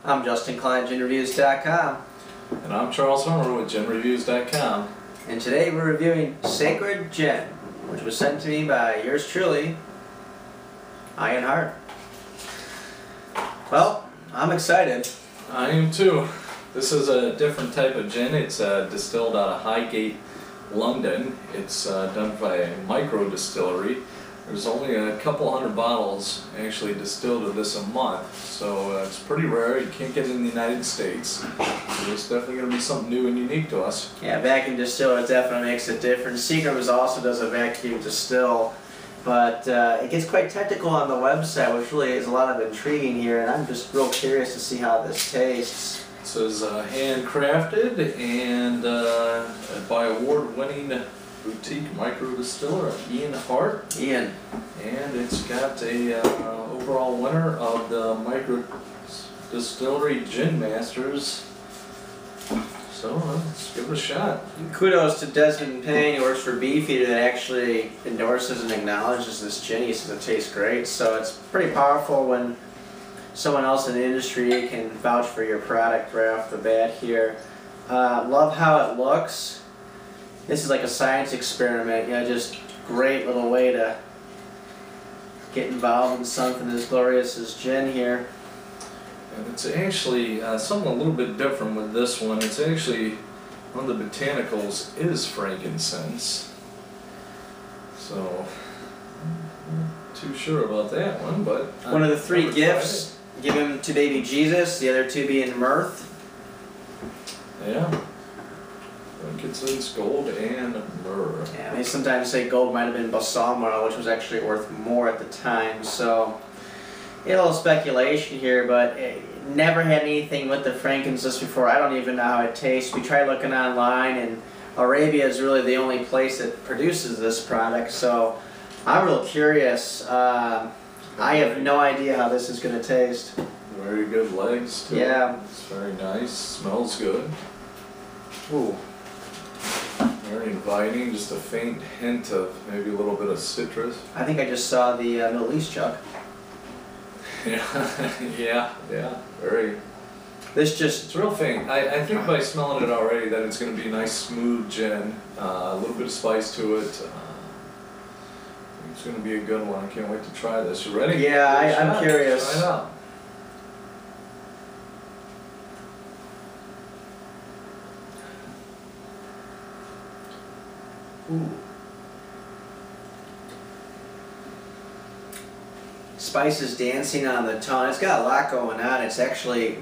I'm Justin Klein, GinReviews.com. And I'm Charles Homer with GinReviews.com. And today we're reviewing Sacred Gin, which was sent to me by yours truly, Ian Hart. Well, I'm excited. I am too. This is a different type of gin. It's distilled out of Highgate, London. It's done by a micro distillery. There's only a couple hundred bottles actually distilled of this a month, so it's pretty rare. You can't get it in the United States. So it's definitely going to be something new and unique to us. Yeah, vacuum distill, it definitely makes a difference. Seagram's also does a vacuum distill, but it gets quite technical on the website, which really is a lot of intriguing here, and I'm just real curious to see how this tastes. It says handcrafted and by award-winning boutique micro distiller Ian Hart. Ian. And it's got a overall winner of the Micro Distillery Gin Masters. So let's give it a shot. Kudos to Desmond Payne, who works for Beefeater, that actually endorses and acknowledges this gin. He says it tastes great, so it's pretty powerful when someone else in the industry can vouch for your product right off the bat here. Love how it looks. This is like a science experiment, you know, just great little way to get involved in something as glorious as gin here. And it's actually something a little bit different with this one. It's actually, one of the botanicals is frankincense. So, I'm not too sure about that one, but... One of the three gifts, give him to baby Jesus, the other two being mirth. Yeah. Frankincense, gold, and myrrh. Yeah, they sometimes say gold might have been balsam oil, which was actually worth more at the time, so... A little speculation here, but never had anything with the frankincense before. I don't even know how it tastes. We tried looking online, and Arabia is really the only place that produces this product, so I'm real curious. I have no idea how this is going to taste. Very good legs, too. Yeah. It's very nice. Smells good. Ooh. Very inviting. Just a faint hint of maybe a little bit of citrus. I think I just saw the Middle East Chuck. Yeah, very. This just... It's real faint. I think by smelling it already that it's going to be a nice smooth gin. A little bit of spice to it. It's going to be a good one. I can't wait to try this. You ready? Yeah, I'm curious. Try it out. Ooh. Spices dancing on the tongue. It's got a lot going on. It's actually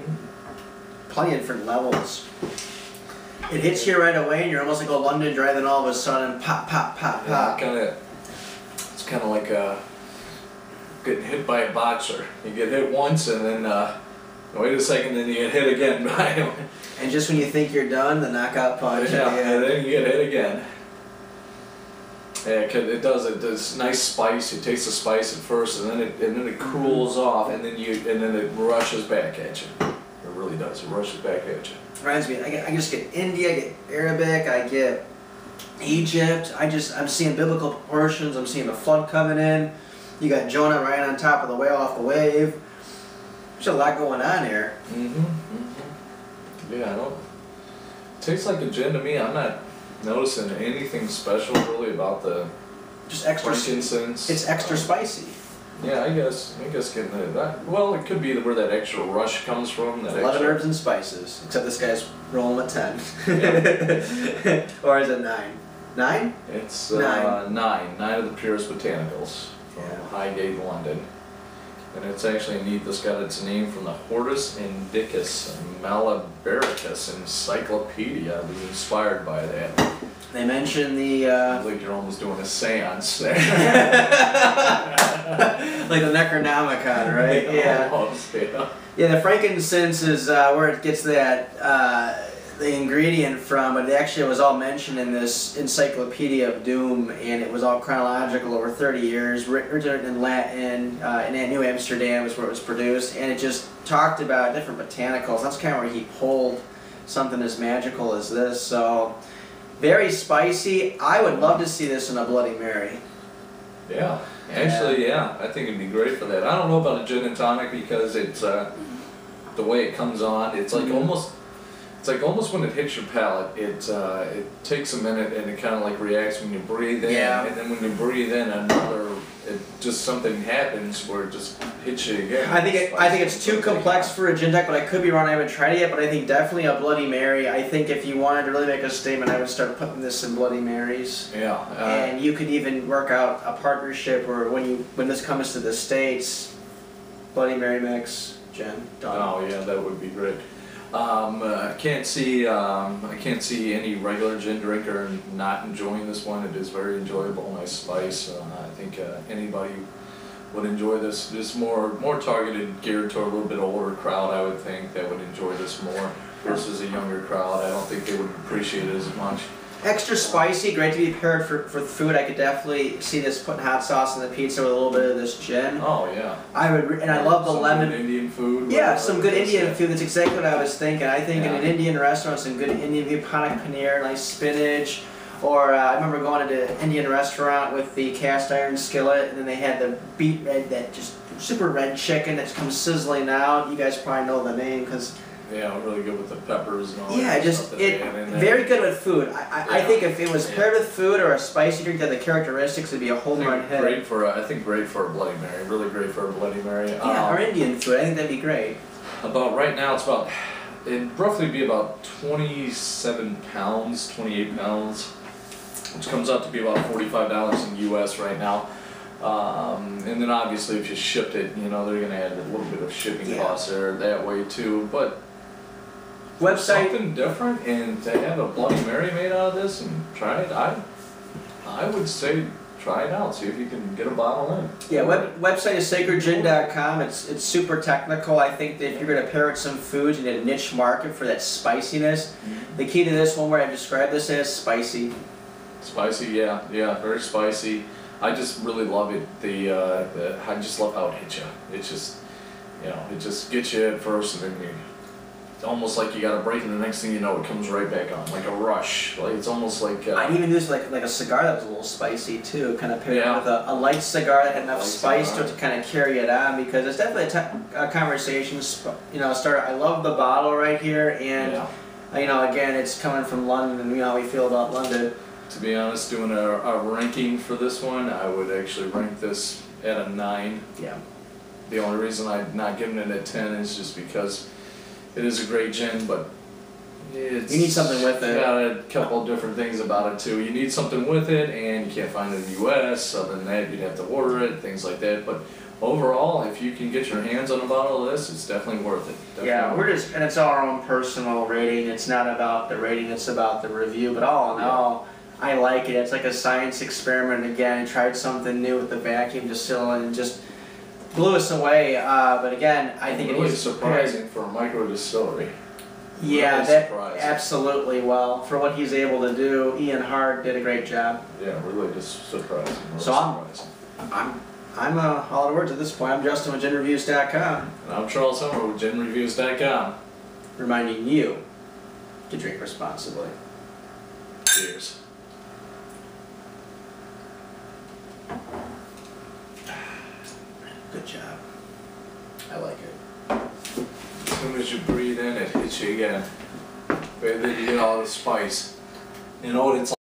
plenty of different levels. It hits you right away, and you're almost like a London Dry, then all of a sudden, pop, pop, pop, pop. Yeah, it's kind of like getting hit by a boxer. You get hit once, and then wait a second, then you get hit again by him. And just when you think you're done, the knockout punch. Yeah, and then you get hit again. Yeah, it does nice spice. You taste the spice at first, and then it cools off, and then it rushes back at you. It really does. It rushes back at you. Reminds me, I just get India, I get Arabic, I get Egypt. I'm seeing biblical proportions. I'm seeing the flood coming in. You got Jonah right on top of the whale off the wave. There's a lot going on here. Yeah, I don't. It tastes like a gin to me. I'm not noticing anything special really about the just extra frankincense. It's extra spicy. Yeah, I guess getting that. Well, it could be where that extra rush comes from. That 11 herbs and spices. Except this guy's rolling with 10. Yeah. Or is it 9? 9? It's 9. 9 of the purest botanicals from Highgate, London. And it's actually neat. This got its name from the Hortus Indicus Malabaricus Encyclopedia. It was inspired by that. They mention the... like you're almost doing a seance there. Like the Necronomicon, right? Yeah. Almost, yeah. Yeah, the frankincense is where it gets that the ingredient from, but it actually was all mentioned in this Encyclopedia of Doom, and it was all chronological over 30 years, written in Latin, in New Amsterdam is where it was produced, and it just talked about different botanicals. That's kind of where he pulled something as magical as this, so very spicy. I would love to see this in a Bloody Mary. Yeah. Actually, yeah, I think it'd be great for that. I don't know about a gin and tonic because it's the the way it comes on. It's like almost when it hits your palate, it takes a minute and it kind of like reacts when you breathe in, Yeah. and then when you breathe in just something happens where it just hits you again. I think it's too complex for a gin tonic, but I could be wrong. I haven't tried it yet, but I think definitely a Bloody Mary. I think if you wanted to really make a statement, I would start putting this in Bloody Marys. Yeah. And you could even work out a partnership where when this comes to the States, Bloody Mary mix, gin, done. Oh yeah, that would be great. I can't see any regular gin drinker not enjoying this one. It is very enjoyable, nice spice. I think anybody would enjoy this. This more targeted, geared toward a little bit older crowd. I would think that would enjoy this more versus a younger crowd. I don't think they would appreciate it as much. Extra spicy, great to be paired for food. I could definitely see this putting hot sauce on the pizza with a little bit of this gin. Oh yeah. I love the some lemon. Good Indian food. Yeah, some good Indian food. That's exactly what I was thinking. I think in an Indian restaurant, some good Indian food, panak paneer, nice spinach. Or I remember going to an Indian restaurant with the cast iron skillet, and then they had the beet red, that just super red chicken that comes sizzling out. You guys probably know the name because. Yeah, really good with the peppers and all Yeah, that just stuff that they had in there. very good with food. I think if it was paired with food or a spicy drink that had the characteristics, it'd be a home run hit. Great for I think great for a Bloody Mary. Really great for a Bloody Mary. Yeah, or Indian food. I think that'd be great. About right now, it'd roughly be about 27 pounds, 28 pounds, which comes out to be about $45 in US right now. And then obviously if you shipped it, they're gonna add a little bit of shipping costs there that way too. But Website. something different, and to have a Bloody Mary made out of this and try it, I would say try it out. See if you can get a bottle in. Yeah, website is sacredgin.com. It's super technical. I think that if you're going to pair with some foods, you need a niche market for that spiciness. The key to this one, where I described this as spicy. Spicy, yeah, very spicy. I just really love it. I just love how it hits you. It's just, it just gets you at first, and then it's almost like you got a break, and the next thing you know, it comes right back on, like a rush. Like it's almost like. I'd even use like a cigar that was a little spicy too, kind of paired with a light cigar that had enough spice to it to kind of carry it on, because it's definitely a conversation. Starter. I love the bottle right here, and again, it's coming from London, and you know how we feel about London. To be honest, doing a ranking for this one, I would actually rank this at a 9. Yeah. The only reason I'm not giving it a 10 is just because it is a great gin, but you need something with it. Got a couple different things about it too. You need something with it, and you can't find it in the U.S. Other than that, you'd have to order it, things like that. But overall, if you can get your hands on a bottle of this, it's definitely worth it. Definitely and it's our own personal rating. It's not about the rating; it's about the review. But all in all, I like it. It's like a science experiment. Again, I tried something new with the vacuum distilling and just blew us away. But again, I think really it is surprising for a micro distillery. Yeah, really that surprising. Absolutely. Well, for what he's able to do, Ian Hart did a great job. Yeah, really just surprising. Really So surprising. I'm all out of words at this point. I'm Justin with GinReviews.com. And I'm Charles Hummer with GinReviews.com. reminding you to drink responsibly. Cheers. Good job. I like it. As soon as you breathe in, it hits you again. But then you get all the spice. It's